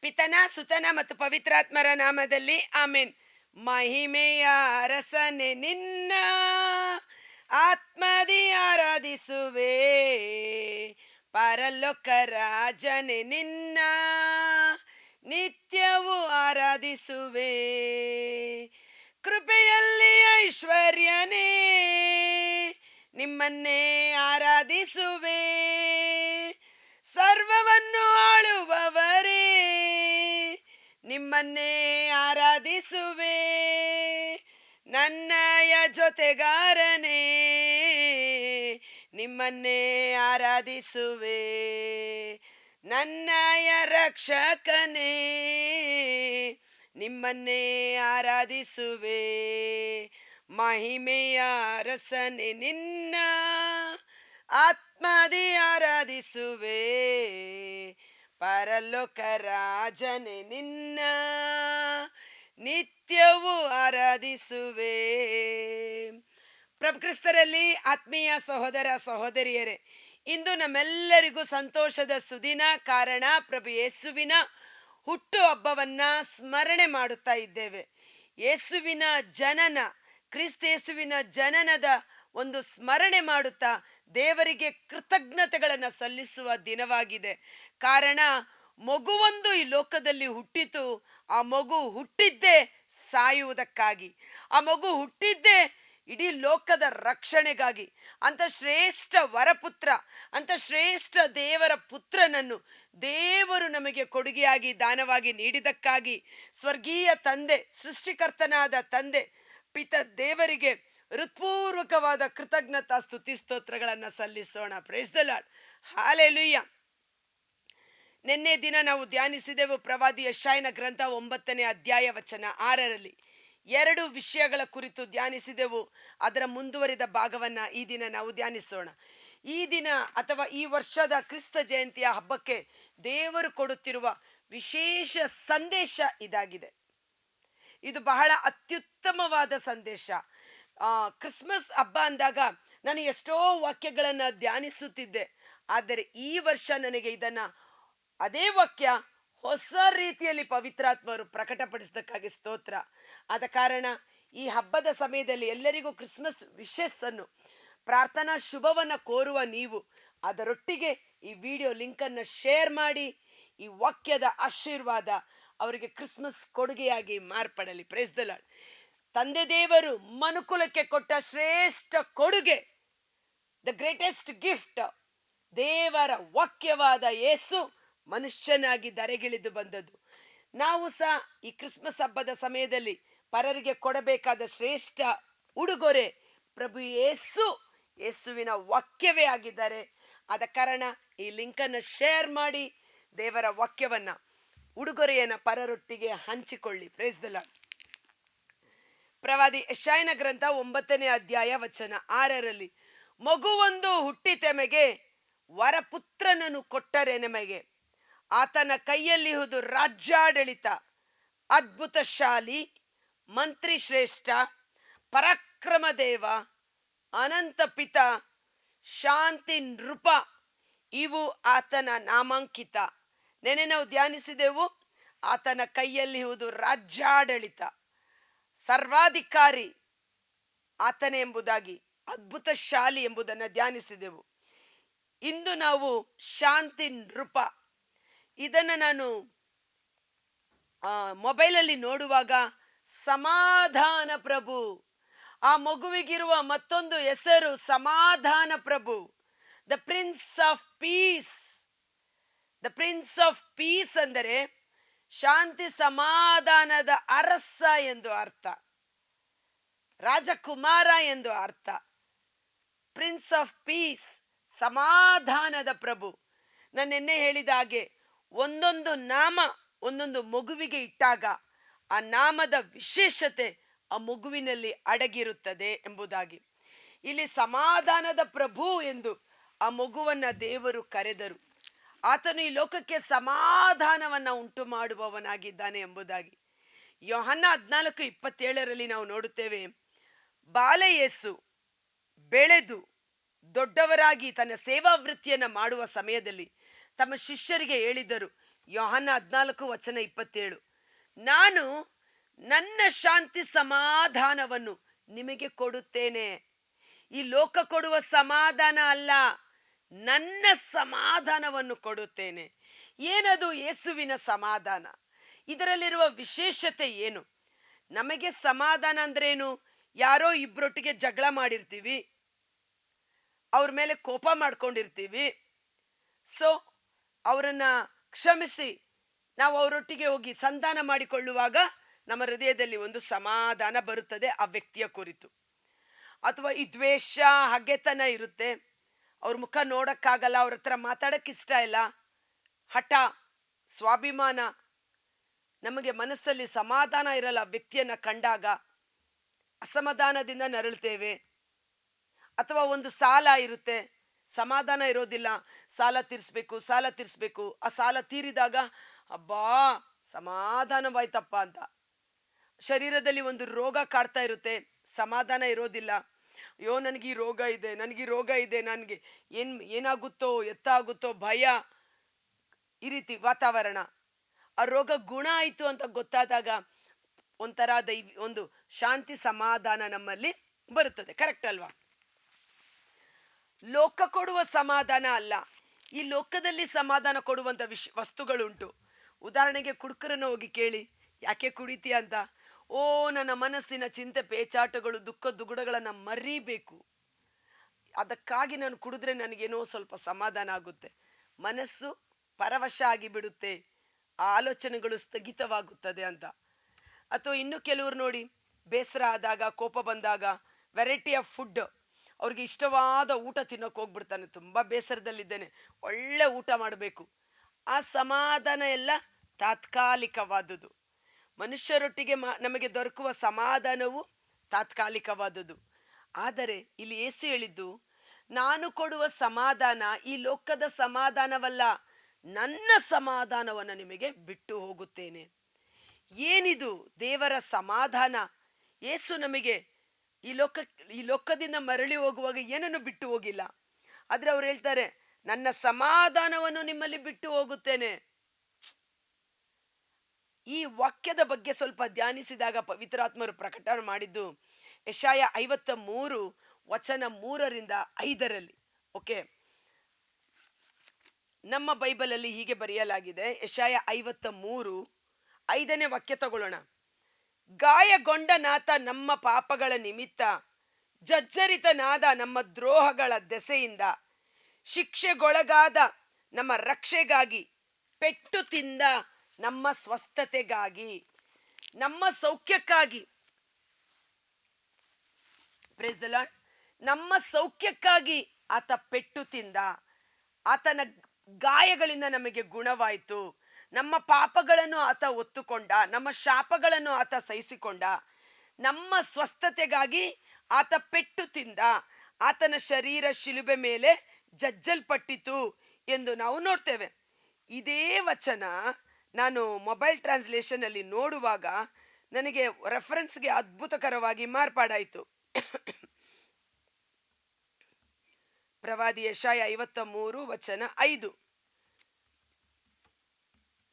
ಪಿತನ ಸುತನ ಮತ್ತು ಪವಿತ್ರಾತ್ಮರ ನಾಮದಲ್ಲಿ ಆಮೇನ್. ಮಹಿಮೆಯ ಅರಸನೆ ನಿನ್ನ ಆತ್ಮದಿ ಆರಾಧಿಸುವೆ, ಪರಲೋಕ ರಾಜನೆ ನಿನ್ನ ನಿತ್ಯವೂ ಆರಾಧಿಸುವೆ. ಕೃಪೆಯಲ್ಲಿ ಐಶ್ವರ್ಯನೇ ನಿಮ್ಮನ್ನೇ ಆರಾಧಿಸುವೆ, ಸರ್ವವನ್ನು ಆಳುವವರೇ ನಿಮ್ಮನ್ನೇ ಆರಾಧಿಸುವೆ. ನನ್ನಯ ಜೊತೆಗಾರನೇ ನಿಮ್ಮನ್ನೇ ಆರಾಧಿಸುವೆ, ನನ್ನಯ ರಕ್ಷಕನೇ ನಿಮ್ಮನ್ನೇ ಆರಾಧಿಸುವೆ. ಮಹಿಮೆಯ ಅರಸನೆ ನಿನ್ನ ಆತ್ಮದಿ ಆರಾಧಿಸುವೆ, ಪರಲೋಕ ರಾಜನೆ ನಿನ್ನ ನಿತ್ಯವೂ ಆರಾಧಿಸುವೆ. ಪ್ರಭು ಕ್ರಿಸ್ತರಲ್ಲಿ ಆತ್ಮೀಯ ಸಹೋದರ ಸಹೋದರಿಯರೇ, ಇಂದು ನಮ್ಮೆಲ್ಲರಿಗೂ ಸಂತೋಷದ ಸುದಿನ. ಕಾರಣ ಪ್ರಭು ಯೇಸುವಿನ ಹುಟ್ಟು ಹಬ್ಬವನ್ನ ಸ್ಮರಣೆ ಮಾಡುತ್ತಾ ಇದ್ದೇವೆ. ಯೇಸುವಿನ ಜನನ, ಕ್ರಿಸ್ತೇಸುವಿನ ಜನನದ ಒಂದು ಸ್ಮರಣೆ ಮಾಡುತ್ತಾ ದೇವರಿಗೆ ಕೃತಜ್ಞತೆಗಳನ್ನು ಸಲ್ಲಿಸುವ ದಿನವಾಗಿದೆ. ಕಾರಣ ಮಗುವೊಂದು ಈ ಲೋಕದಲ್ಲಿ ಹುಟ್ಟಿತು. ಆ ಮಗು ಹುಟ್ಟಿದ್ದೇ ಸಾಯುವುದಕ್ಕಾಗಿ, ಆ ಮಗು ಹುಟ್ಟಿದ್ದೇ ಇಡೀ ಲೋಕದ ರಕ್ಷಣೆಗಾಗಿ. ಅಂತ ಶ್ರೇಷ್ಠ ವರಪುತ್ರ, ಅಂತ ಶ್ರೇಷ್ಠ ದೇವರ ಪುತ್ರನನ್ನು ದೇವರು ನಮಗೆ ಕೊಡುಗೆಯಾಗಿ ದಾನವಾಗಿ ನೀಡಿದಕ್ಕಾಗಿ ಸ್ವರ್ಗೀಯ ತಂದೆ, ಸೃಷ್ಟಿಕರ್ತನಾದ ತಂದೆ ಪಿತ ದೇವರಿಗೆ ಹೃತ್ಪೂರ್ವಕವಾದ ಕೃತಜ್ಞತಾ ಸ್ತುತಿ ಸ್ತೋತ್ರಗಳನ್ನು ಸಲ್ಲಿಸೋಣ. Praise the Lord, hallelujah. ನಿನ್ನೆ ದಿನ ನಾವು ಧ್ಯಾನಿಸಿದೆವು ಪ್ರವಾದಿ ಯೆಶಾಯನ ಗ್ರಂಥ 9ನೇ ಅಧ್ಯಾಯ ವಚನ 6ರಲ್ಲಿ 2 ವಿಷಯಗಳ ಕುರಿತು ಧ್ಯಾನಿಸಿದೆವು. ಅದರ ಮುಂದುವರಿದ ಭಾಗವನ್ನು ಈ ದಿನ ನಾವು ಧ್ಯಾನಿಸೋಣ. ಈ ದಿನ ಅಥವಾ ಈ ವರ್ಷದ ಕ್ರಿಸ್ತ ಜಯಂತಿಯ ಹಬ್ಬಕ್ಕೆ ದೇವರು ಕೊಡುತ್ತಿರುವ ವಿಶೇಷ ಸಂದೇಶ ಇದಾಗಿದೆ. ಇದು ಬಹಳ ಅತ್ಯುತ್ತಮವಾದ ಸಂದೇಶ. ಕ್ರಿಸ್ಮಸ್ ಹಬ್ಬ ಅಂದಾಗ ನಾನು ಎಷ್ಟೋ ವಾಕ್ಯಗಳನ್ನು ಧ್ಯಾನಿಸುತ್ತಿದ್ದೆ. ಆದರೆ ಈ ವರ್ಷ ನನಗೆ ಇದನ್ನು ಅದೇ ವಾಕ್ಯ ಹೊಸ ರೀತಿಯಲ್ಲಿ ಪವಿತ್ರಾತ್ಮರು ಪ್ರಕಟಪಡಿಸಿದ್ದಕ್ಕಾಗಿ ಸ್ತೋತ್ರ. ಆದ ಕಾರಣ ಈ ಹಬ್ಬದ ಸಮಯದಲ್ಲಿ ಎಲ್ಲರಿಗೂ ಕ್ರಿಸ್ಮಸ್ ವಿಶಸ್ ಅನ್ನು, ಪ್ರಾರ್ಥನಾ ಶುಭವನ್ನು ಕೋರುವ ನೀವು ಅದರೊಟ್ಟಿಗೆ ಈ ವಿಡಿಯೋ ಲಿಂಕನ್ನು ಶೇರ್ ಮಾಡಿ. ಈ ವಾಕ್ಯದ ಆಶೀರ್ವಾದ ಅವರಿಗೆ ಕ್ರಿಸ್ಮಸ್ ಕೊಡುಗೆಯಾಗಿ ಮಾರ್ಪಡಲಿ. Price the lord. ತಂದೆ ದೇವರು ಮನುಕುಲಕ್ಕೆ ಕೊಟ್ಟ ಶ್ರೇಷ್ಠ ಕೊಡುಗೆ, ದ ಗ್ರೇಟೆಸ್ಟ್ ಗಿಫ್ಟ್, ದೇವರ ವಾಕ್ಯವಾದ ಯೇಸು ಮನುಷ್ಯನಾಗಿ ಧರೆಗಿಳಿದು ಬಂದದ್ದು. ನಾವು ಸಹ ಈ ಕ್ರಿಸ್ಮಸ್ ಹಬ್ಬದ ಸಮಯದಲ್ಲಿ ಪರರಿಗೆ ಕೊಡಬೇಕಾದ ಶ್ರೇಷ್ಠ ಉಡುಗೊರೆ ಪ್ರಭು ಯೇಸುವಿನ ವಾಕ್ಯವೇ ಆಗಿದ್ದಾರೆ. ಆದ ಕಾರಣ ಈ ಲಿಂಕನ್ನು ಶೇರ್ ಮಾಡಿ ದೇವರ ವಾಕ್ಯವನ್ನು, ಉಡುಗೊರೆಯನ್ನು ಪರರೊಟ್ಟಿಗೆ ಹಂಚಿಕೊಳ್ಳಿ. Price the lord. ಪ್ರವಾದಿ ಯೆಶಾಯನ ಗ್ರಂಥ 9ನೇ ಅಧ್ಯಾಯ ವಚನ 6ರಲ್ಲಿ ಮಗುವೊಂದು ಹುಟ್ಟಿತೆಮೆಗೆ, ವರಪುತ್ರನನ್ನು ಕೊಟ್ಟರೆ ನಿಮಗೆ, ಆತನ ಕೈಯಲ್ಲಿಹುದು ರಾಜ್ಯಾಡಳಿತ, ಅದ್ಭುತಶಾಲಿ, ಮಂತ್ರಿ ಶ್ರೇಷ್ಠ, ಪರಾಕ್ರಮ ದೇವ, ಅನಂತ ಪಿತ, ಶಾಂತಿ ನೃಪ, ಇವು ಆತನ ನಾಮಾಂಕಿತ. ನೆನೆ ನಾವು ಧ್ಯಾನಿಸಿದೆವು, ಆತನ ಕೈಯಲ್ಲಿಹುದು ರಾಜ್ಯಾಡಳಿತ, ಸರ್ವಾಧಿಕಾರಿ ಆತನೇ ಎಂಬುದಾಗಿ, ಅದ್ಭುತಶಾಲಿ ಎಂಬುದನ್ನು ಧ್ಯಾನಿಸಿದೆವು. ಇಂದು ನಾವು ಶಾಂತಿ ನೃಪ, ಇದನ್ನು ನಾನು ಮೊಬೈಲಲ್ಲಿ ನೋಡುವಾಗ ಸಮಾಧಾನ ಪ್ರಭು, ಆ ಮಗುವಿಗಿರುವ ಮತ್ತೊಂದು ಹೆಸರು ಸಮಾಧಾನ ಪ್ರಭು, the prince of peace. The prince of peace ಅಂದರೆ ಶಾಂತಿ ಸಮಾಧಾನದ ಅರಸ ಎಂದು ಅರ್ಥ, ರಾಜಕುಮಾರ ಎಂದು ಅರ್ಥ. ಪ್ರಿನ್ಸ್ ಆಫ್ ಪೀಸ್, ಸಮಾಧಾನದ ಪ್ರಭು. ನಾನು ನಿನ್ನೆ ಹೇಳಿದ ಹಾಗೆ ಒಂದೊಂದು ನಾಮ ಒಂದೊಂದು ಮಗುವಿಗೆ ಇಟ್ಟಾಗ ಆ ನಾಮದ ವಿಶೇಷತೆ ಆ ಮಗುವಿನಲ್ಲಿ ಅಡಗಿರುತ್ತದೆ ಎಂಬುದಾಗಿ. ಇಲ್ಲಿ ಸಮಾಧಾನದ ಪ್ರಭು ಎಂದು ಆ ಮಗುವನ್ನು ದೇವರು ಕರೆದರು. ಆತನು ಈ ಲೋಕಕ್ಕೆ ಸಮಾಧಾನವನ್ನು ಉಂಟು ಮಾಡುವವನಾಗಿದ್ದಾನೆ ಎಂಬುದಾಗಿ. ಯೋಹನ್ನ 14:27ರಲ್ಲಿ ನಾವು ನೋಡುತ್ತೇವೆ, ಬಾಲಯೇಸು ಬೆಳೆದು ದೊಡ್ಡವರಾಗಿ ತನ್ನ ಸೇವಾ ವೃತ್ತಿಯನ್ನು ಮಾಡುವ ಸಮಯದಲ್ಲಿ ತಮ್ಮ ಶಿಷ್ಯರಿಗೆ ಹೇಳಿದರು, ಯೋಹನ್ನ 14:27. ನಾನು ನನ್ನ ಶಾಂತಿ ಸಮಾಧಾನವನ್ನು ನಿಮಗೆ ಕೊಡುತ್ತೇನೆ. ಈ ಲೋಕ ಕೊಡುವ ಸಮಾಧಾನ ಅಲ್ಲ, ನನ್ನ ಸಮಾಧಾನವನ್ನು ಕೊಡುತ್ತೇನೆ. ಏನದು ಯೇಸುವಿನ ಸಮಾಧಾನ? ಇದರಲ್ಲಿರುವ ವಿಶೇಷತೆ ಏನು? ನಮಗೆ ಸಮಾಧಾನ ಅಂದ್ರೇನು? ಯಾರೋ ಇಬ್ಬರೊಟ್ಟಿಗೆ ಜಗಳ ಮಾಡಿರ್ತೀವಿ, ಅವ್ರ ಮೇಲೆ ಕೋಪ ಮಾಡ್ಕೊಂಡಿರ್ತೀವಿ. ಸೊ ಅವರನ್ನ ಕ್ಷಮಿಸಿ ನಾವು ಅವರೊಟ್ಟಿಗೆ ಹೋಗಿ ಸಂಧಾನ ಮಾಡಿಕೊಳ್ಳುವಾಗ ನಮ್ಮ ಹೃದಯದಲ್ಲಿ ಒಂದು ಸಮಾಧಾನ ಬರುತ್ತದೆ ಆ ವ್ಯಕ್ತಿಯ ಕುರಿತು. ಅಥವಾ ಈ ದ್ವೇಷ, ಹಗೆತನ ಇರುತ್ತೆ, ಅವ್ರ ಮುಖ ನೋಡಕ್ಕಾಗಲ್ಲ, ಅವ್ರ ಹತ್ರ ಮಾತಾಡಕ್ಕೆ ಇಷ್ಟ ಇಲ್ಲ, ಹಠ, ಸ್ವಾಭಿಮಾನ, ನಮಗೆ ಮನಸ್ಸಲ್ಲಿ ಸಮಾಧಾನ ಇರಲ್ಲ. ವ್ಯಕ್ತಿಯನ್ನ ಕಂಡಾಗ ಅಸಮಾಧಾನದಿಂದ ನರಳುತ್ತೇವೆ. ಅಥವಾ ಒಂದು ಸಾಲ ಇರುತ್ತೆ, ಸಮಾಧಾನ ಇರೋದಿಲ್ಲ, ಸಾಲ ತೀರಿಸ್ಬೇಕು. ಆ ಸಾಲ ತೀರಿದಾಗ ಅಬ್ಬಾ ಸಮಾಧಾನವಾಯ್ತಪ್ಪ ಅಂತ. ಶರೀರದಲ್ಲಿ ಒಂದು ರೋಗ ಕಾಡ್ತಾ ಇರುತ್ತೆ, ಸಮಾಧಾನ ಇರೋದಿಲ್ಲ. ಅಯ್ಯೋ ನನಗೆ ಈ ರೋಗ ಇದೆ, ನನಗೆ ಏನಾಗುತ್ತೋ ಎತ್ತಾಗುತ್ತೋ ಭಯ, ಈ ರೀತಿ ವಾತಾವರಣ. ಆ ರೋಗ ಗುಣ ಆಯಿತು ಅಂತ ಗೊತ್ತಾದಾಗ ಒಂಥರ ಒಂದು ಶಾಂತಿ ಸಮಾಧಾನ ನಮ್ಮಲ್ಲಿ ಬರುತ್ತದೆ. ಕರೆಕ್ಟ್ ಅಲ್ವಾ? ಲೋಕ ಕೊಡುವ ಸಮಾಧಾನ ಅಲ್ಲ. ಈ ಲೋಕದಲ್ಲಿ ಸಮಾಧಾನ ಕೊಡುವಂಥ ವಸ್ತುಗಳುಂಟು. ಉದಾಹರಣೆಗೆ ಕುಡುಕರನ್ನು ಹೋಗಿ ಕೇಳಿ, ಯಾಕೆ ಕುಡಿತೀಯ ಅಂತ. ಓ, ನನ್ನ ಮನಸ್ಸಿನ ಚಿಂತೆ ಪೇಚಾಟಗಳು ದುಃಖ ದುಗುಡಗಳನ್ನು ಮರಿಬೇಕು, ಅದಕ್ಕಾಗಿ ನಾನು ಕುಡಿದ್ರೆ ನನಗೇನೋ ಸ್ವಲ್ಪ ಸಮಾಧಾನ ಆಗುತ್ತೆ, ಮನಸ್ಸು ಪರವಶ ಆಗಿಬಿಡುತ್ತೆ, ಆಲೋಚನೆಗಳು ಸ್ಥಗಿತವಾಗುತ್ತದೆ ಅಂತ. ಅಥವಾ ಇನ್ನು ಕೆಲವರು ನೋಡಿ, ಬೇಸರ ಆದಾಗ, ಕೋಪ ಬಂದಾಗ ವೆರೈಟಿ ಆಫ್ ಫುಡ್, ಅವ್ರಿಗೆ ಇಷ್ಟವಾದ ಊಟ ತಿನ್ನೋಕೆ ಹೋಗ್ಬಿಡ್ತಾನೆ. ತುಂಬ ಬೇಸರದಲ್ಲಿದ್ದೇನೆ, ಒಳ್ಳೆ ಊಟ ಮಾಡಬೇಕು. ಆ ಸಮಾಧಾನ ಎಲ್ಲ ತಾತ್ಕಾಲಿಕವಾದುದು. ಮನುಷ್ಯರೊಟ್ಟಿಗೆ ನಮಗೆ ದೊರಕುವ ಸಮಾಧಾನವು ತಾತ್ಕಾಲಿಕವಾದುದು. ಆದರೆ ಇಲ್ಲಿ ಯೇಸು ಹೇಳಿದ್ದು, ನಾನು ಕೊಡುವ ಸಮಾಧಾನ ಈ ಲೋಕದ ಸಮಾಧಾನವಲ್ಲ, ನನ್ನ ಸಮಾಧಾನವನ್ನು ನಿಮಗೆ ಬಿಟ್ಟು ಹೋಗುತ್ತೇನೆ. ಏನಿದು ದೇವರ ಸಮಾಧಾನ? ಯೇಸು ನಮಗೆ ಈ ಲೋಕದಿಂದ ಮರಳಿ ಹೋಗುವಾಗ ಏನನ್ನು ಬಿಟ್ಟು ಹೋಗಿಲ್ಲ. ಆದರೆ ಅವ್ರು ಹೇಳ್ತಾರೆ, ನನ್ನ ಸಮಾಧಾನವನ್ನು ನಿಮ್ಮಲ್ಲಿ ಬಿಟ್ಟು ಹೋಗುತ್ತೇನೆ. ಈ ವಾಕ್ಯದ ಬಗ್ಗೆ ಸ್ವಲ್ಪ ಧ್ಯಾನಿಸಿದಾಗ ಪವಿತ್ರಾತ್ಮರು ಪ್ರಕಟಣೆ ಮಾಡಿದ್ದು ಯೆಶಾಯ 53 ವಚನ 3-5. ಓಕೆ, ನಮ್ಮ ಬೈಬಲಲ್ಲಿ ಹೀಗೆ ಬರೆಯಲಾಗಿದೆ. ಯೆಶಾಯ 53 5ನೇ ವಾಕ್ಯ ತಗೊಳ್ಳೋಣ. ಗಾಯಗೊಂಡನಾತ ನಮ್ಮ ಪಾಪಗಳ ನಿಮಿತ್ತ, ಜಜ್ಜರಿತನಾದ ನಮ್ಮ ದ್ರೋಹಗಳ ದೆಸೆಯಿಂದ, ಶಿಕ್ಷೆಗೊಳಗಾದ ನಮ್ಮ ರಕ್ಷೆಗಾಗಿ, ಪೆಟ್ಟು ತಿಂದ ನಮ್ಮ ಸ್ವಸ್ಥತೆಗಾಗಿ, ನಮ್ಮ ಸೌಖ್ಯಕ್ಕಾಗಿ, ಪ್ರೈಸ್ ದ ಲಾರ್ಡ್, ನಮ್ಮ ಸೌಖ್ಯಕ್ಕಾಗಿ ಆತ ಪೆಟ್ಟು ತಿಂದ. ಆತನ ಗಾಯಗಳಿಂದ ನಮಗೆ ಗುಣವಾಯಿತು. ನಮ್ಮ ಪಾಪಗಳನ್ನು ಆತ ಒತ್ತುಕೊಂಡ, ನಮ್ಮ ಶಾಪಗಳನ್ನು ಆತ ಸಹಿಸಿಕೊಂಡ. ನಮ್ಮ ಸ್ವಸ್ಥತೆಗಾಗಿ ಆತ ಪೆಟ್ಟು ತಿಂದ, ಆತನ ಶರೀರ ಶಿಲುಬೆ ಮೇಲೆ ಜಜ್ಜಲ್ಪಟ್ಟಿತು ಎಂದು ನಾವು ನೋಡ್ತೇವೆ. ಇದೇ ವಚನ ನಾನು ಮೊಬೈಲ್ ಟ್ರಾನ್ಸ್ಲೇಷನ್ ಅಲ್ಲಿ ನೋಡುವಾಗ ನನಗೆ ರೆಫರೆನ್ಸ್ಗೆ ಅದ್ಭುತಕರವಾಗಿ ಮಾರ್ಪಾಡಾಯಿತು. ಪ್ರವಾದಿ ಯೆಶಾಯ 53 ವಚನ 5,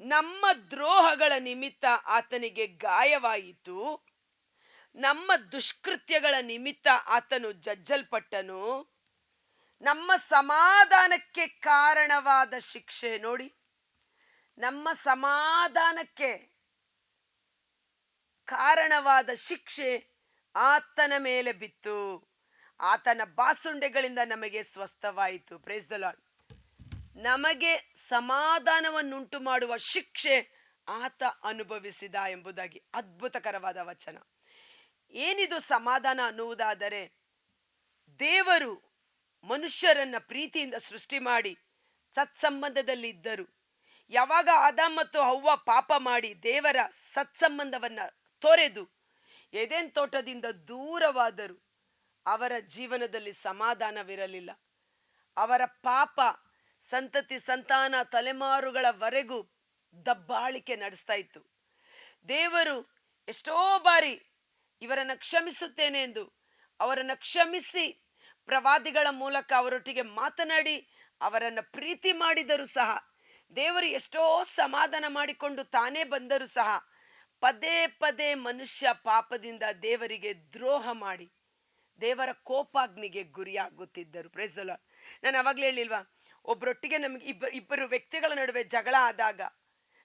ನಮ್ಮ ದ್ರೋಹಗಳ ನಿಮಿತ್ತ ಆತನಿಗೆ ಗಾಯವಾಯಿತು, ನಮ್ಮ ದುಷ್ಕೃತ್ಯಗಳ ನಿಮಿತ್ತ ಆತನು ಜಜ್ಜಲ್ಪಟ್ಟನು, ನಮ್ಮ ಸಮಾಧಾನಕ್ಕೆ ಕಾರಣವಾದ ಶಿಕ್ಷೆ, ನೋಡಿ, ನಮ್ಮ ಸಮಾಧಾನಕ್ಕೆ ಕಾರಣವಾದ ಶಿಕ್ಷೆ ಆತನ ಮೇಲೆ ಬಿತ್ತು, ಆತನ ಬಾಸುಂಡೆಗಳಿಂದ ನಮಗೆ ಸ್ವಸ್ಥವಾಯಿತು. Price the lord. ನಮಗೆ ಸಮಾಧಾನವನ್ನುಂಟು ಮಾಡುವ ಶಿಕ್ಷೆ ಆತ ಅನುಭವಿಸಿದ ಎಂಬುದಾಗಿ ಅದ್ಭುತಕರವಾದ ವಚನ. ಏನಿದು ಸಮಾಧಾನ ಅನ್ನುವುದಾದರೆ, ದೇವರು ಮನುಷ್ಯರನ್ನ ಪ್ರೀತಿಯಿಂದ ಸೃಷ್ಟಿ ಮಾಡಿ ಸತ್ಸಂಬಂಧದಲ್ಲಿ ಇದ್ದರು. ಯಾವಾಗ ಆದಾಮ್ ಮತ್ತು ಹವ್ವ ಪಾಪ ಮಾಡಿ ದೇವರ ಸತ್ಸಂಬಂಧವನ್ನ ತೊರೆದು ಏದೆನ್ ತೋಟದಿಂದ ದೂರವಾದರು, ಅವರ ಜೀವನದಲ್ಲಿ ಸಮಾಧಾನವಿರಲಿಲ್ಲ. ಅವರ ಪಾಪ ಸಂತತಿ ಸಂತಾನ ತಲೆಮಾರುಗಳವರೆಗೂ ದಬ್ಬಾಳಿಕೆ ನಡೆಸ್ತಾ ಇತ್ತು. ದೇವರು ಎಷ್ಟೋ ಬಾರಿ ಇವರನ್ನು ಕ್ಷಮಿಸುತ್ತೇನೆ ಎಂದು ಅವರನ್ನು ಕ್ಷಮಿಸಿ ಪ್ರವಾದಿಗಳ ಮೂಲಕ ಅವರೊಟ್ಟಿಗೆ ಮಾತನಾಡಿ ಅವರನ್ನು ಪ್ರೀತಿ ಮಾಡಿದರೂ ಸಹ ದೇವರು ಎಷ್ಟೋ ಸಮಾಧಾನ ಮಾಡಿಕೊಂಡು ತಾನೇ ಬಂದರೂ ಸಹ ಪದೇ ಪದೇ ಮನುಷ್ಯ ಪಾಪದಿಂದ ದೇವರಿಗೆ ದ್ರೋಹ ಮಾಡಿ ದೇವರ ಕೋಪಾಗ್ನಿಗೆ ಗುರಿಯಾಗುತ್ತಿದ್ದರು. Praise the Lord. ನಾನು ಅವಾಗಲೇ ಹೇಳಿಲ್ವಾ, ಒಬ್ಬರೊಟ್ಟಿಗೆ ನಮಗೆ ಇಬ್ಬರು ವ್ಯಕ್ತಿಗಳ ನಡುವೆ ಜಗಳ ಆದಾಗ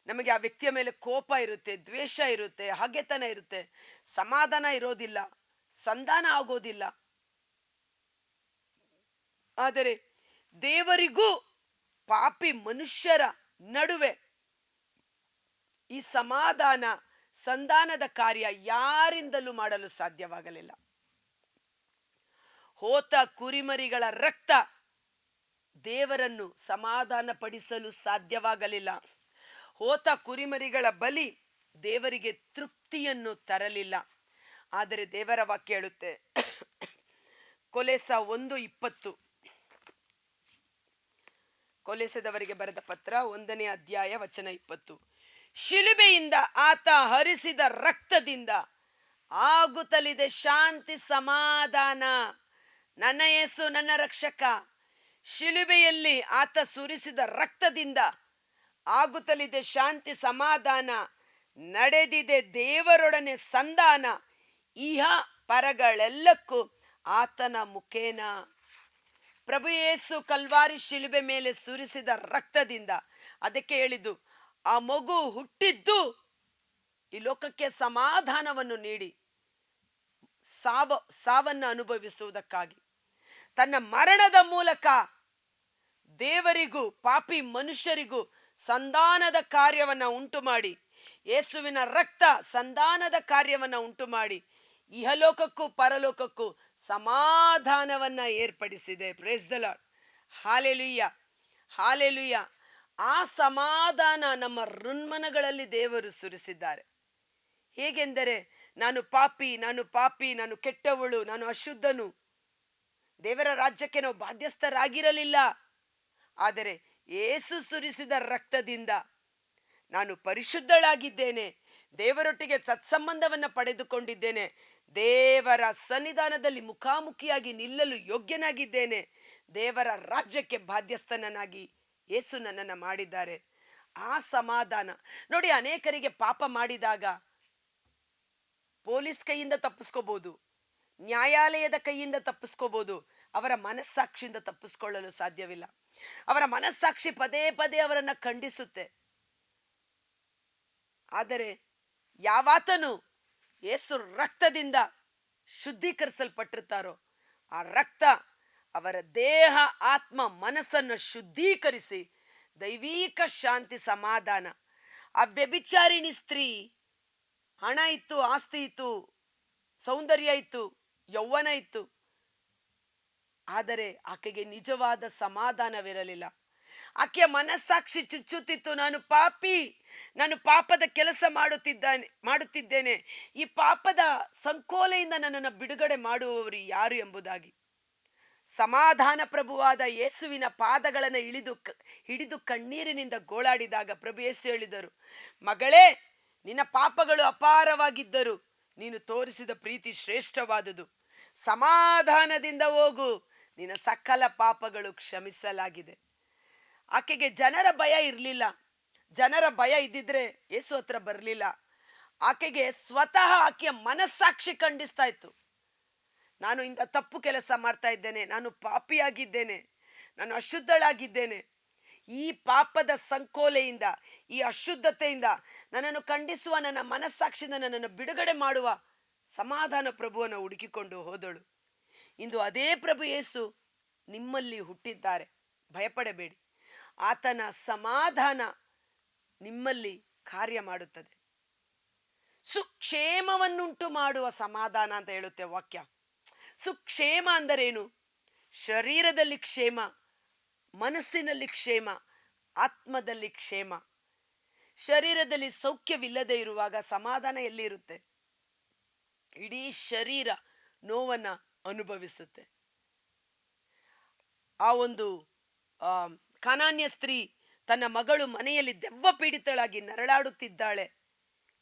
ನಮಗೆ ಆ ವ್ಯಕ್ತಿಯ ಮೇಲೆ ಕೋಪ ಇರುತ್ತೆ, ದ್ವೇಷ ಇರುತ್ತೆ, ಹಗೆತನ ಇರುತ್ತೆ, ಸಮಾಧಾನ ಇರೋದಿಲ್ಲ, ಸಂಧಾನ ಆಗೋದಿಲ್ಲ. ಆದರೆ ದೇವರಿಗೂ ಪಾಪಿ ಮನುಷ್ಯರ ನಡುವೆ ಈ ಸಂಧಾನದ ಕಾರ್ಯ ಯಾರಿಂದಲೂ ಮಾಡಲು ಸಾಧ್ಯವಾಗಲಿಲ್ಲ. ಹೋತ ಕುರಿಮರಿಗಳ ರಕ್ತ ದೇವರನ್ನು ಸಮಾಧಾನ ಪಡಿಸಲು ಸಾಧ್ಯವಾಗಲಿಲ್ಲ. ಹೋತ ಕುರಿಮರಿಗಳ ಬಲಿ ದೇವರಿಗೆ ತೃಪ್ತಿಯನ್ನು ತರಲಿಲ್ಲ. ಆದರೆ ದೇವರ ವಾಕ್ಯ ಹೇಳುತ್ತೆ, ಕೊಲೆಸ 1:20, ಕೊಲೆಸದವರಿಗೆ ಬರೆದ ಪತ್ರ 1ನೇ ಅಧ್ಯಾಯ ವಚನ 20, ಶಿಲುಬೆಯಿಂದ ಆತ ಹರಿಸಿದ ರಕ್ತದಿಂದ ಆಗುತ್ತಲಿದೆ ಶಾಂತಿ ಸಮಾಧಾನ. ನನ್ನ ಯೇಸು ನನ್ನ ರಕ್ಷಕ, ಶಿಲುಬೆಯಲ್ಲಿ ಆತ ಸುರಿಸಿದ ರಕ್ತದಿಂದ ಆಗುತ್ತಲಿದೆ ಶಾಂತಿ ಸಮಾಧಾನ, ನಡೆದಿದೆ ದೇವರೊಡನೆ ಸಂಧಾನ, ಇಹ ಪರಗಳೆಲ್ಲಕ್ಕೂ ಆತನ ಮುಖೇನ. ಪ್ರಭು ಯೇಸು ಕಲ್ವಾರಿ ಶಿಲುಬೆ ಮೇಲೆ ಸುರಿಸಿದ ರಕ್ತದಿಂದ, ಅದಕ್ಕೆ ಹೇಳಿದ್ದು, ಆ ಮಗು ಹುಟ್ಟಿದ್ದು ಈ ಲೋಕಕ್ಕೆ ಸಮಾಧಾನವನ್ನು ನೀಡಿ ಸಾವನ್ನು ಅನುಭವಿಸುವುದಕ್ಕಾಗಿ. ತನ್ನ ಮರಣದ ಮೂಲಕ ದೇವರಿಗೂ ಪಾಪಿ ಮನುಷ್ಯರಿಗೂ ಸಂಧಾನದ ಕಾರ್ಯವನ್ನು ಉಂಟು ಮಾಡಿ, ಯೇಸುವಿನ ರಕ್ತ ಸಂಧಾನದ ಕಾರ್ಯವನ್ನು ಉಂಟು ಮಾಡಿ ಇಹಲೋಕಕ್ಕೂ ಪರಲೋಕಕ್ಕೂ ಸಮಾಧಾನವನ್ನು ಏರ್ಪಡಿಸಿದೆ. Praise the Lord. Hallelujah, hallelujah. ಆ ಸಮಾಧಾನ ನಮ್ಮ ಹೃನ್ಮನಗಳಲ್ಲಿ ದೇವರು ಸುರಿಸಿದ್ದಾರೆ. ಹೇಗೆಂದರೆ, ನಾನು ಪಾಪಿ, ನಾನು ಕೆಟ್ಟವಳು, ನಾನು ಅಶುದ್ಧನು, ದೇವರ ರಾಜ್ಯಕ್ಕೆ ನಾವು ಬಾಧ್ಯಸ್ಥರಾಗಿರಲಿಲ್ಲ. ಆದರೆ ಯೇಸು ಸುರಿಸಿದ ರಕ್ತದಿಂದ ನಾನು ಪರಿಶುದ್ಧಳಾಗಿದ್ದೇನೆ, ದೇವರೊಟ್ಟಿಗೆ ಸತ್ಸಂಬಂಧವನ್ನು ಪಡೆದುಕೊಂಡಿದ್ದೇನೆ, ದೇವರ ಸನ್ನಿಧಾನದಲ್ಲಿ ಮುಖಾಮುಖಿಯಾಗಿ ನಿಲ್ಲಲು ಯೋಗ್ಯನಾಗಿದ್ದೇನೆ, ದೇವರ ರಾಜ್ಯಕ್ಕೆ ಬಾಧ್ಯಸ್ಥನಾಗಿ ಯೇಸು ನನ್ನನ್ನು ಮಾಡಿದ್ದಾರೆ. ಆ ಸಮಾಧಾನ ನೋಡಿ, ಅನೇಕರಿಗೆ ಪಾಪ ಮಾಡಿದಾಗ ಪೊಲೀಸ್ ಕೈಯಿಂದ ತಪ್ಪಿಸ್ಕೋಬಹುದು, ನ್ಯಾಯಾಲಯದ ಕೈಯಿಂದ ತಪ್ಪಿಸ್ಕೋಬಹುದು, ಅವರ ಮನಸ್ಸಾಕ್ಷಿಯಿಂದ ತಪ್ಪಿಸ್ಕೊಳ್ಳಲು ಸಾಧ್ಯವಿಲ್ಲ. ಅವರ ಮನಸ್ಸಾಕ್ಷಿ ಪದೇ ಪದೇ ಅವರನ್ನು ಖಂಡಿಸುತ್ತೆ. ಆದರೆ ಯಾವಾತನು ಯೇಸು ರಕ್ತದಿಂದ ಶುದ್ಧೀಕರಿಸಲ್ಪಟ್ಟಿರ್ತಾರೋ, ಆ ರಕ್ತ ಅವರ ದೇಹ ಆತ್ಮ ಮನಸ್ಸನ್ನು ಶುದ್ಧೀಕರಿಸಿ ದೈವಿಕ ಶಾಂತಿ ಸಮಾಧಾನ. ಆ ವ್ಯಭಿಚಾರಿಣಿ ಸ್ತ್ರೀ ಹಣ ಇತ್ತು, ಆಸ್ತಿ ಇತ್ತು, ಸೌಂದರ್ಯ ಇತ್ತು, ಯೌವನ ಇತ್ತು, ಆದರೆ ಆಕೆಗೆ ನಿಜವಾದ ಸಮಾಧಾನವಿರಲಿಲ್ಲ. ಆಕೆಯ ಮನಸ್ಸಾಕ್ಷಿ ಚುಚ್ಚುತ್ತಿತ್ತು, ನಾನು ಪಾಪದ ಕೆಲಸ ಮಾಡುತ್ತಿದ್ದೇನೆ, ಈ ಪಾಪದ ಸಂಕೋಲೆಯಿಂದ ನನ್ನನ್ನು ಬಿಡುಗಡೆ ಮಾಡುವವರು ಯಾರು ಎಂಬುದಾಗಿ. ಸಮಾಧಾನ ಪ್ರಭುವಾದ ಯೇಸುವಿನ ಪಾದಗಳನ್ನು ಹಿಡಿದು ಕಣ್ಣೀರಿನಿಂದ ಗೋಳಾಡಿದಾಗ ಪ್ರಭು ಯೇಸು ಹೇಳಿದರು, ಮಗಳೇ, ನಿನ್ನ ಪಾಪಗಳು ಅಪಾರವಾಗಿದ್ದರು, ನೀನು ತೋರಿಸಿದ ಪ್ರೀತಿ ಶ್ರೇಷ್ಠವಾದುದು, ಸಮಾಧಾನದಿಂದ ಹೋಗು, ನಿನ್ನ ಸಕಲ ಪಾಪಗಳು ಕ್ಷಮಿಸಲಾಗಿದೆ. ಆಕೆಗೆ ಜನರ ಭಯ ಇರಲಿಲ್ಲ. ಜನರ ಭಯ ಇದ್ದಿದ್ರೆ ಯೇಸು ಹತ್ರ ಬರಲಿಲ್ಲ. ಆಕೆಗೆ ಸ್ವತಃ ಆಕೆಯ ಮನಸ್ಸಾಕ್ಷಿ ಖಂಡಿಸ್ತಾ ಇತ್ತು, ನಾನು ಇಂಥ ತಪ್ಪು ಕೆಲಸ ಮಾಡ್ತಾ ಇದ್ದೇನೆ, ನಾನು ಪಾಪಿಯಾಗಿದ್ದೇನೆ, ನಾನು ಅಶುದ್ಧಳಾಗಿದ್ದೇನೆ, ಈ ಪಾಪದ ಸಂಕೋಲೆಯಿಂದ, ಈ ಅಶುದ್ಧತೆಯಿಂದ ನನ್ನನ್ನು ಖಂಡಿಸುವ ನನ್ನ ಮನಸ್ಸಾಕ್ಷಿಯಿಂದ ನನ್ನನ್ನು ಬಿಡುಗಡೆ ಮಾಡುವ ಸಮಾಧಾನ ಪ್ರಭುವನ್ನು ಹುಡುಕಿಕೊಂಡು ಹೋದಳು. ಇಂದು ಅದೇ ಪ್ರಭು ಯೇಸು ನಿಮ್ಮಲ್ಲಿ ಹುಟ್ಟಿದ್ದಾರೆ, ಭಯಪಡಬೇಡಿ. ಆತನ ಸಮಾಧಾನ ನಿಮ್ಮಲ್ಲಿ ಕಾರ್ಯ ಮಾಡುತ್ತದೆ. ಸುಕ್ಷೇಮವನ್ನುಂಟು ಮಾಡುವ ಸಮಾಧಾನ ಅಂತ ಹೇಳುತ್ತೆ ವಾಕ್ಯ. ಸುಕ್ಷೇಮ ಅಂದರೇನು? ಶರೀರದಲ್ಲಿ ಕ್ಷೇಮ, ಮನಸ್ಸಿನಲ್ಲಿ ಕ್ಷೇಮ, ಆತ್ಮದಲ್ಲಿ ಕ್ಷೇಮ. ಶರೀರದಲ್ಲಿ ಸೌಖ್ಯವಿಲ್ಲದೆ ಇರುವಾಗ ಸಮಾಧಾನ ಎಲ್ಲಿರುತ್ತೆ? ಇಡೀ ಶರೀರ ನೋವನ್ನು ಅನುಭವಿಸುತ್ತೆ. ಆ ಒಂದು ಕಾನಾನ್ಯ ಸ್ತ್ರೀ ತನ್ನ ಮಗಳು ಮನೆಯಲ್ಲಿ ದೆವ್ವ ಪೀಡಿತಳಾಗಿ ನರಳಾಡುತ್ತಿದ್ದಾಳೆ.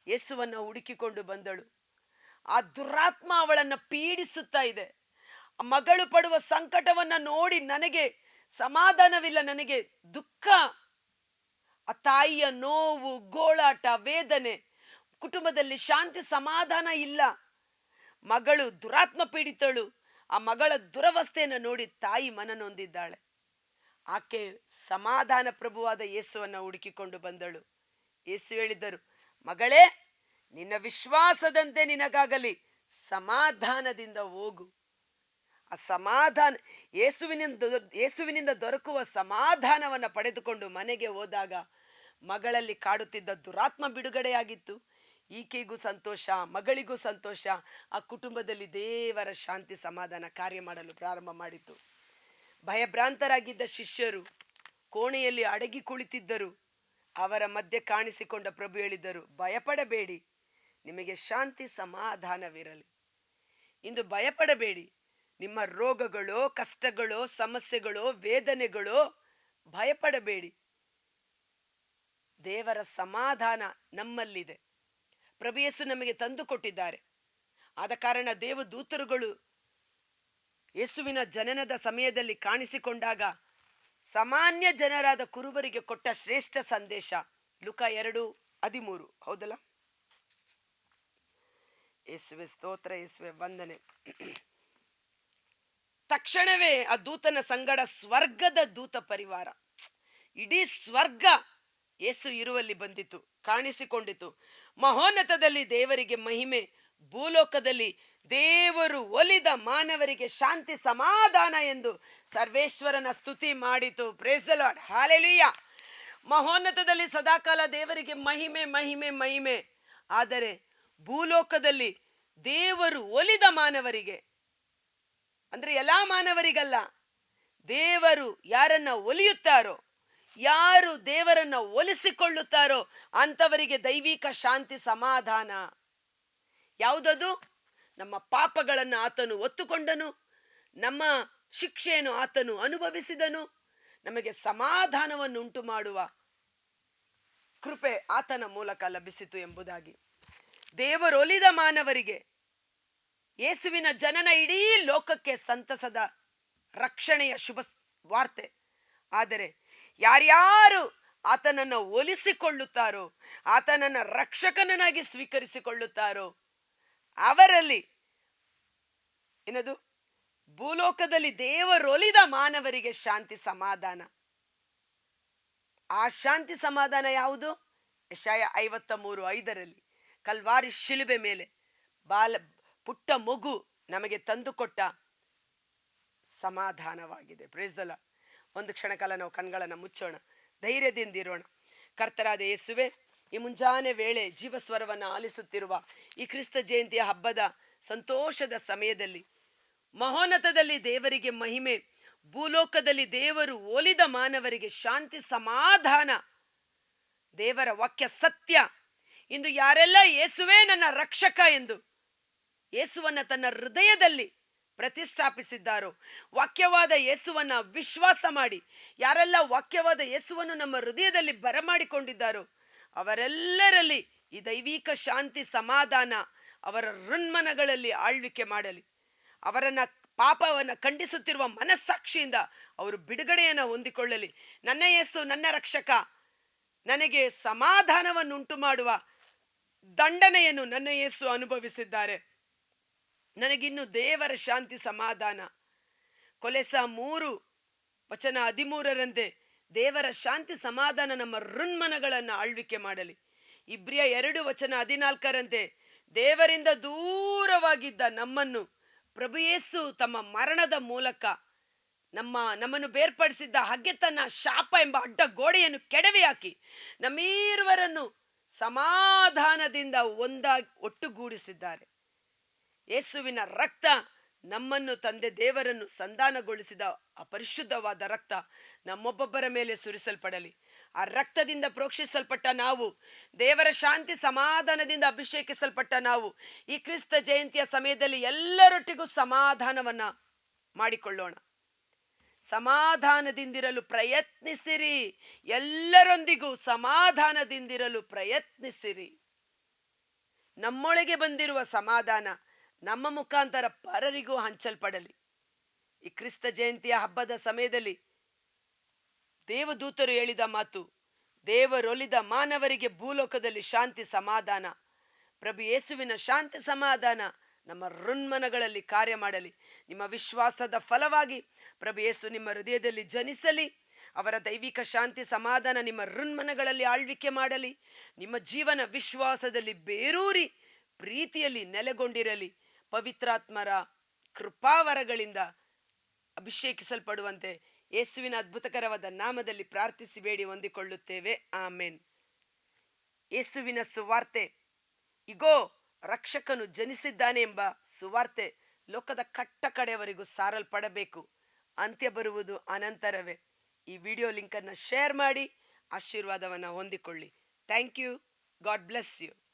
ಯೇಸುವನ್ನು ಹುಡುಕಿಕೊಂಡು ಬಂದಳು. ಆ ದುರಾತ್ಮ ಅವಳನ್ನು ಪೀಡಿಸುತ್ತಾ ಇದೆ. ಆ ಮಗಳು ಪಡುವ ಸಂಕಟವನ್ನು ನೋಡಿ ನನಗೆ ಸಮಾಧಾನವಿಲ್ಲ, ನನಗೆ ದುಃಖ ಆ ತಾಯಿಯ ನೋವು, ಗೋಳಾಟ, ವೇದನೆ, ಕುಟುಂಬದಲ್ಲಿ ಶಾಂತಿ ಸಮಾಧಾನ ಇಲ್ಲ. ಮಗಳು ದುರಾತ್ಮ ಪೀಡಿತಳು. ಆ ಮಗಳ ದುರವಸ್ಥೆಯನ್ನು ನೋಡಿ ತಾಯಿ ಮನನೊಂದಿದ್ದಾಳೆ. ಆಕೆ ಸಮಾಧಾನ ಪ್ರಭುವಾದ ಯೇಸುವನ್ನ ಹುಡುಕಿಕೊಂಡು ಬಂದಳು. ಯೇಸು ಹೇಳಿದ್ದರು, ಮಗಳೇ, ನಿನ್ನ ವಿಶ್ವಾಸದಂತೆ ನಿನಗಾಗಲಿ, ಸಮಾಧಾನದಿಂದ ಹೋಗು. ಆ ಸಮಾಧಾನ, ಯೇಸುವಿನಿಂದ ದೊರಕುವ ಸಮಾಧಾನವನ್ನು ಪಡೆದುಕೊಂಡು ಮನೆಗೆ ಹೋದಾಗ ಮಗಳಲ್ಲಿ ಕಾಡುತ್ತಿದ್ದ ದುರಾತ್ಮ ಬಿಡುಗಡೆಯಾಗಿತ್ತು. ಈಕೆಗೂ ಸಂತೋಷ, ಮಗಳಿಗೂ ಸಂತೋಷ. ಆ ಕುಟುಂಬದಲ್ಲಿ ದೇವರ ಶಾಂತಿ ಸಮಾಧಾನ ಕಾರ್ಯ ಮಾಡಲು ಪ್ರಾರಂಭ ಮಾಡಿತು. ಭಯಭ್ರಾಂತರಾಗಿದ್ದ ಶಿಷ್ಯರು ಕೋಣೆಯಲ್ಲಿ ಅಡಗಿ ಕುಳಿತಿದ್ದರು. ಅವರ ಮಧ್ಯೆ ಕಾಣಿಸಿಕೊಂಡ ಪ್ರಭು ಹೇಳಿದರು, ಭಯಪಡಬೇಡಿ, ನಿಮಗೆ ಶಾಂತಿ ಸಮಾಧಾನವಿರಲಿ. ಇಂದು ಭಯಪಡಬೇಡಿ. ನಿಮ್ಮ ರೋಗಗಳೋ, ಕಷ್ಟಗಳೋ, ಸಮಸ್ಯೆಗಳೋ, ವೇದನೆಗಳೋ, ಭಯಪಡಬೇಡಿ. ದೇವರ ಸಮಾಧಾನ ನಮ್ಮಲ್ಲಿದೆ. ಪ್ರಭು ಯೇಸು ನಮಗೆ ತಂದು ಕೊಟ್ಟಿದ್ದಾರೆ. ಆದ ಕಾರಣ ದೇವದೂತರುಗಳು ಯೇಸುವಿನ ಜನನದ ಸಮಯದಲ್ಲಿ ಕಾಣಿಸಿಕೊಂಡಾಗ ಸಾಮಾನ್ಯ ಜನರಾದ ಕುರುಬರಿಗೆ ಕೊಟ್ಟ ಶ್ರೇಷ್ಠ ಸಂದೇಶ ಲೂಕ 2:13. ಹೌದಲ್ಲ? ಯೇಸುವೆ ಸ್ತೋತ್ರ, ಯೇಸುವೆ ವಂದನೆ. ತಕ್ಷಣವೇ ಆ ದೂತನ ಸಂಗಡ ಸ್ವರ್ಗದ ದೂತ ಪರಿವಾರ, ಇಡೀ ಸ್ವರ್ಗ ಯೇಸು ಇರುವಲ್ಲಿ ಬಂದಿತು, ಕಾಣಿಸಿಕೊಂಡಿತು. ಮಹೋನ್ನತದಲ್ಲಿ ದೇವರಿಗೆ ಮಹಿಮೆ, ಭೂಲೋಕದಲ್ಲಿ ದೇವರು ಒಲಿದ ಮಾನವರಿಗೆ ಶಾಂತಿ ಸಮಾಧಾನ ಎಂದು ಸರ್ವೇಶ್ವರನ ಸ್ತುತಿ ಮಾಡಿತು. Praise the Lord, hallelujah. ಮಹೋನ್ನತದಲ್ಲಿ ಸದಾಕಾಲ ದೇವರಿಗೆ ಮಹಿಮೆ, ಮಹಿಮೆ, ಮಹಿಮೆ. ಆದರೆ ಭೂಲೋಕದಲ್ಲಿ ದೇವರು ಒಲಿದ ಮಾನವರಿಗೆ, ಅಂದ್ರೆ ಎಲ್ಲಾ ಮಾನವರಿಗಲ್ಲ, ದೇವರು ಯಾರನ್ನ ಒಲಿಯುತ್ತಾರೋ, ಯಾರು ದೇವರನ್ನ ಒಲಿಸಿಕೊಳ್ಳುತ್ತಾರೋ ಅಂಥವರಿಗೆ ದೈವಿಕ ಶಾಂತಿ ಸಮಾಧಾನ. ಯಾವುದದು? ನಮ್ಮ ಪಾಪಗಳನ್ನು ಆತನು ಹೊತ್ತುಕೊಂಡನು, ನಮ್ಮ ಶಿಕ್ಷೆಯನ್ನು ಆತನು ಅನುಭವಿಸಿದನು, ನಮಗೆ ಸಮಾಧಾನವನ್ನು ಉಂಟು ಮಾಡುವ ಕೃಪೆ ಆತನ ಮೂಲಕ ಲಭಿಸಿತು ಎಂಬುದಾಗಿ. ದೇವರೊಲಿದ ಮಾನವರಿಗೆ ಯೇಸುವಿನ ಜನನ ಇಡೀ ಲೋಕಕ್ಕೆ ಸಂತಸದ ರಕ್ಷಣೆಯ ಶುಭ ವಾರ್ತೆ. ಆದರೆ ಯಾರ್ಯಾರು ಆತನನ್ನು ಒಲಿಸಿಕೊಳ್ಳುತ್ತಾರೋ, ಆತನನ್ನು ರಕ್ಷಕನನ್ನಾಗಿ ಸ್ವೀಕರಿಸಿಕೊಳ್ಳುತ್ತಾರೋ ಅವರಲ್ಲಿ ಏನದು? ಭೂಲೋಕದಲ್ಲಿ ದೇವರೊಲಿದ ಮಾನವರಿಗೆ ಶಾಂತಿ ಸಮಾಧಾನ. ಆ ಶಾಂತಿ ಸಮಾಧಾನ ಯಾವುದು? ಯೆಶಾಯ 53:5 ಕಲ್ವಾರಿ ಶಿಲುಬೆ ಮೇಲೆ ಪುಟ್ಟ ಮಗು ನಮಗೆ ತಂದುಕೊಟ್ಟ ಸಮಾಧಾನವಾಗಿದೆ. Praise the lord. ಒಂದು ಕ್ಷಣ ಕಾಲ ನಾವು ಕಣ್ಗಳನ್ನು ಮುಚ್ಚೋಣ, ಧೈರ್ಯದಿಂದಿರೋಣ. ಕರ್ತರಾದ ಯೇಸುವೆ, ಈ ಮುಂಜಾನೆ ವೇಳೆ ಜೀವಸ್ವರವನ್ನು ಆಲಿಸುತ್ತಿರುವ ಈ ಕ್ರಿಸ್ತ ಜಯಂತಿಯ ಹಬ್ಬದ ಸಂತೋಷದ ಸಮಯದಲ್ಲಿ ಮಹೋನ್ನತದಲ್ಲಿ ದೇವರಿಗೆ ಮಹಿಮೆ, ಭೂಲೋಕದಲ್ಲಿ ದೇವರು ಒಲಿದ ಮಾನವರಿಗೆ ಶಾಂತಿ ಸಮಾಧಾನ. ದೇವರ ವಾಕ್ಯ ಸತ್ಯ. ಇಂದು ಯಾರೆಲ್ಲ ಯೇಸುವೇ ನನ್ನ ರಕ್ಷಕ ಎಂದು ಯೇಸುವನ್ನ ತನ್ನ ಹೃದಯದಲ್ಲಿ ಪ್ರತಿಷ್ಠಾಪಿಸಿದ್ದಾರೋ, ವಾಕ್ಯವಾದ ಯೇಸುವನ್ನ ವಿಶ್ವಾಸ ಮಾಡಿ ಯಾರೆಲ್ಲ ವಾಕ್ಯವಾದ ಯೇಸುವನ್ನು ನಮ್ಮ ಹೃದಯದಲ್ಲಿ ಬರಮಾಡಿಕೊಂಡಿದ್ದಾರೋ ಅವರೆಲ್ಲರಲ್ಲಿ ಈ ದೈವಿಕ ಶಾಂತಿ ಸಮಾಧಾನ ಅವರ ಹೃನ್ಮನಗಳಲ್ಲಿ ಆಳ್ವಿಕೆ ಮಾಡಲಿ. ಅವರನ್ನ ಪಾಪವನ್ನು ಖಂಡಿಸುತ್ತಿರುವ ಮನಸ್ಸಾಕ್ಷಿಯಿಂದ ಅವರು ಬಿಡುಗಡೆಯನ್ನು ಹೊಂದಿಕೊಳ್ಳಲಿ. ನನ್ನ ಯೇಸು ನನ್ನ ರಕ್ಷಕ, ನನಗೆ ಸಮಾಧಾನವನ್ನು ಉಂಟು ಮಾಡುವ ದಂಡನೆಯನ್ನು ನನ್ನ ಯೇಸು ಅನುಭವಿಸಿದ್ದಾರೆ, ನನಗಿನ್ನು ದೇವರ ಶಾಂತಿ ಸಮಾಧಾನ. ಕೊಲೆಸ 3:13 ದೇವರ ಶಾಂತಿ ಸಮಾಧಾನ ನಮ್ಮ ಹೃನ್ಮನಗಳನ್ನು ಆಳ್ವಿಕೆ ಮಾಡಲಿ. ಇಬ್ರಿಯ 2:14 ದೇವರಿಂದ ದೂರವಾಗಿದ್ದ ನಮ್ಮನ್ನು ಪ್ರಭು ಯೇಸು ತಮ್ಮ ಮರಣದ ಮೂಲಕ ನಮ್ಮನ್ನು ಬೇರ್ಪಡಿಸಿದ್ದ ಹಗೆತನ, ಶಾಪ ಎಂಬ ಅಡ್ಡ ಗೋಡೆಯನ್ನು ಕೆಡವಿ ಹಾಕಿ ನಮ್ಮೀರುವರನ್ನು ಸಮಾಧಾನದಿಂದ ಒಟ್ಟುಗೂಡಿಸಿದ್ದಾರೆ. ಯೇಸುವಿನ ರಕ್ತ ನಮ್ಮನ್ನು ತಂದೆ ದೇವರನ್ನು ಸಂಧಾನಗೊಳಿಸಿದ ಅಪರಿಶುದ್ಧವಾದ ರಕ್ತ ನಮ್ಮೊಬ್ಬೊಬ್ಬರ ಮೇಲೆ ಸುರಿಸಲ್ಪಡಲಿ. ಆ ರಕ್ತದಿಂದ ಪ್ರೋಕ್ಷಿಸಲ್ಪಟ್ಟ ನಾವು, ದೇವರ ಶಾಂತಿ ಸಮಾಧಾನದಿಂದ ಅಭಿಷೇಕಿಸಲ್ಪಟ್ಟ ನಾವು ಈ ಕ್ರಿಸ್ತ ಜಯಂತಿಯ ಸಮಯದಲ್ಲಿ ಎಲ್ಲರೊಟ್ಟಿಗೂ ಸಮಾಧಾನವನ್ನ ಮಾಡಿಕೊಳ್ಳೋಣ. ಸಮಾಧಾನದಿಂದಿರಲು ಪ್ರಯತ್ನಿಸಿರಿ. ಎಲ್ಲರೊಂದಿಗೂ ಸಮಾಧಾನದಿಂದಿರಲು ಪ್ರಯತ್ನಿಸಿರಿ. ನಮ್ಮೊಳಗೆ ಬಂದಿರುವ ಸಮಾಧಾನ ನಮ್ಮ ಮುಖಾಂತರ ಪರರಿಗೂ ಹಂಚಲ್ಪಡಲಿ. ಈ ಕ್ರಿಸ್ತ ಜಯಂತಿಯ ಹಬ್ಬದ ಸಮಯದಲ್ಲಿ ದೇವದೂತರು ಹೇಳಿದ ಮಾತು, ದೇವರೊಲಿದ ಮಾನವರಿಗೆ ಭೂಲೋಕದಲ್ಲಿ ಶಾಂತಿ ಸಮಾಧಾನ. ಪ್ರಭು ಯೇಸುವಿನ ಶಾಂತಿ ಸಮಾಧಾನ ನಮ್ಮ ಹೃನ್ಮನಗಳಲ್ಲಿ ಕಾರ್ಯ ಮಾಡಲಿ. ನಿಮ್ಮ ವಿಶ್ವಾಸದ ಫಲವಾಗಿ ಪ್ರಭು ಯೇಸು ನಿಮ್ಮ ಹೃದಯದಲ್ಲಿ ಜನಿಸಲಿ. ಅವರ ದೈವಿಕ ಶಾಂತಿ ಸಮಾಧಾನ ನಿಮ್ಮ ಹೃನ್ಮನಗಳಲ್ಲಿ ಆಳ್ವಿಕೆ ಮಾಡಲಿ. ನಿಮ್ಮ ಜೀವನ ವಿಶ್ವಾಸದಲ್ಲಿ ಬೇರೂರಿ ಪ್ರೀತಿಯಲ್ಲಿ ನೆಲೆಗೊಂಡಿರಲಿ. ಪವಿತ್ರಾತ್ಮರ ಕೃಪಾವರಗಳಿಂದ ಅಭಿಷೇಕಿಸಲ್ಪಡುವಂತೆ ಯೇಸುವಿನ ಅದ್ಭುತಕರವಾದ ನಾಮದಲ್ಲಿ ಪ್ರಾರ್ಥಿಸಿ ಬೇಡಿ ಹೊಂದಿಕೊಳ್ಳುತ್ತೇವೆ. ಆಮೆನ್. ಯೇಸುವಿನ ಸುವಾರ್ತೆ, ಇಗೋ ರಕ್ಷಕನು ಜನಿಸಿದ್ದಾನೆ ಎಂಬ ಸುವಾರ್ತೆ ಲೋಕದ ಕಟ್ಟ ಕಡೆಯವರೆಗೂ ಸಾರಲ್ಪಡಬೇಕು. ಅಂತ್ಯ ಬರುವುದು ಅನಂತರವೇ. ಈ ವಿಡಿಯೋ ಲಿಂಕನ್ನು ಶೇರ್ ಮಾಡಿ ಆಶೀರ್ವಾದವನ್ನು ಹೊಂದಿಕೊಳ್ಳಿ. Thank you. God bless you.